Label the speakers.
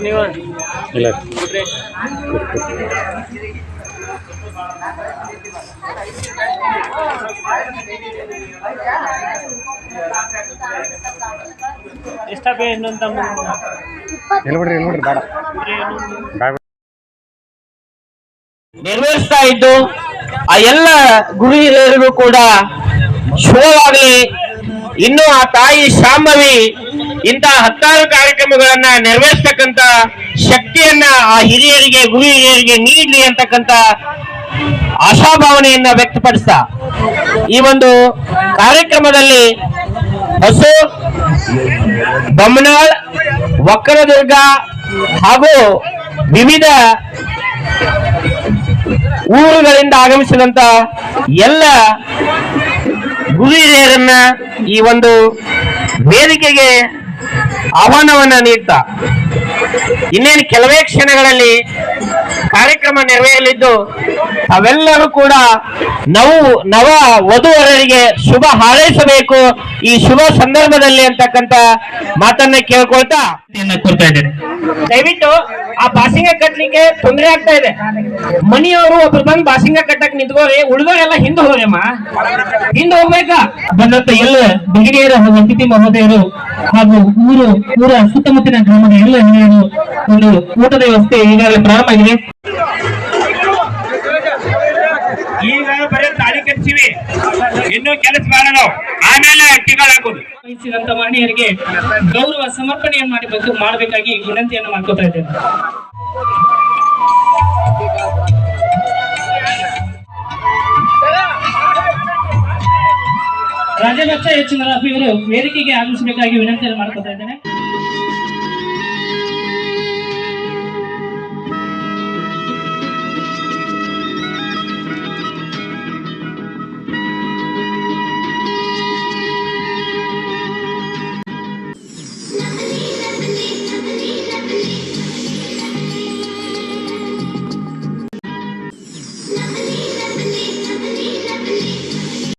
Speaker 1: ನೀವು ಇಲ್ಲ ಎಷ್ಟೇ ಇನ್ನೊಂದು
Speaker 2: ನೆರವೇರಿಸ್ತಾ ಇದ್ದು ಆ ಎಲ್ಲ ಗುರು ಹಿರಿಯರಿಗೂ ಕೂಡ ಶುಭವಾಗಲಿ. ಇನ್ನು ಆ ತಾಯಿ ಶಾಂಭವಿ ಇಂತಹ 10 ಕಾರ್ಯಕ್ರಮಗಳನ್ನ ನೆರವೇರಿಸತಕ್ಕಂತ ಶಕ್ತಿಯನ್ನ ಆ ಹಿರಿಯರಿಗೆ ಗುರು ಹಿರಿಯರಿಗೆ ನೀಡಲಿ ಅಂತಕ್ಕಂತ ಆಶಾಭಾವನೆಯನ್ನ ವ್ಯಕ್ತಪಡಿಸ್ತಾ ಈ ಒಂದು ಕಾರ್ಯಕ್ರಮದಲ್ಲಿ ಹೊಸ ಬೊಮ್ಮನಾಳ್, ವಕ್ಕರದುರ್ಗ ಹಾಗೂ ವಿವಿಧ ಊರುಗಳಿಂದ ಆಗಮಿಸಿದಂತ ಎಲ್ಲ ಗುರು ಹಿರಿಯರನ್ನ ಈ ಒಂದು ವೇದಿಕೆಗೆ ಆಹ್ವಾನವನ್ನ ನೀಡ್ತಾ ಇನ್ನೇನು ಕೆಲವೇ ಕ್ಷಣಗಳಲ್ಲಿ ಕಾರ್ಯಕ್ರಮ ನೆರವೇರಲಿದ್ದು ಅವೆಲ್ಲರೂ ಕೂಡ ನವ ವಧುವರರಿಗೆ ಶುಭ ಹಾರೈಸಬೇಕು ಈ ಶುಭ ಸಂದರ್ಭದಲ್ಲಿ ಅಂತಕ್ಕಂತ ಮಾತನ್ನ ಕೇಳ್ಕೊಳ್ತಾ ಕೊಡ್ತಾ ಇದ್ದೇನೆ. ದಯವಿಟ್ಟು ಆ ಬಾಸಿಂಗ ಕಟ್ಲಿಕ್ಕೆ ತೊಂದರೆ ಆಗ್ತಾ ಇದೆ. ಮನಿಯವರು ಒಬ್ರು ಬಂದು ಬಾಸಿಂಗ ಕಟ್ಟಕ್ ನಿಂತ್ಕೋರಿ, ಉಳಿದವರೆಲ್ಲ ಹಿಂದೆ ಹೋಗ್ರಮ್ಮ, ಹಿಂದೆ ಹೋಗ್ಬೇಕಾ. ಬಂದಂತ ಎಲ್ಲ ಬೆಗಿರಿಯರು ಹಾಗೂ ಅತಿಥಿ ಮಹೋದಯರು ಹಾಗೂ ಊರ ಸುತ್ತಮುತ್ತಲಿನ ಗ್ರಾಮದ ಎಲ್ಲ ಹಿರಿಯರು ಒಂದು ಊಟದ ವ್ಯವಸ್ಥೆ ಈಗಾಗಲೇ ಪ್ರಾರಂಭ ಆಗಿದೆ. ಈಗ ಬರೀ ತಾಳಿ ಕಟ್ಸಿವಿ, ಇನ್ನೂ ಕೆಲಸ ಮಾಡೋಣ, ಆಮೇಲೆ ಅಟ್ಟಿಗಳಾಗೋದು. ವಹಿಸಿದಂತ ಮಹನೀಯರಿಗೆ ಗೌರವ ಸಮರ್ಪಣೆಯನ್ನು ಮಾಡಬೇಕಾಗಿ ವಿನಂತಿಯನ್ನು ಮಾಡ್ಕೊತಾ ಇದ್ದೇನೆ. ರಾಜಭಕ್ಷ ಎಚ್ ನರಹಪ್ಪಿ ಅವರು ವೇದಿಕೆಗೆ ಆಗಮಿಸಬೇಕಾಗಿ ವಿನಂತಿಯನ್ನು ಮಾಡ್ಕೊತಾ ಇದ್ದೇನೆ.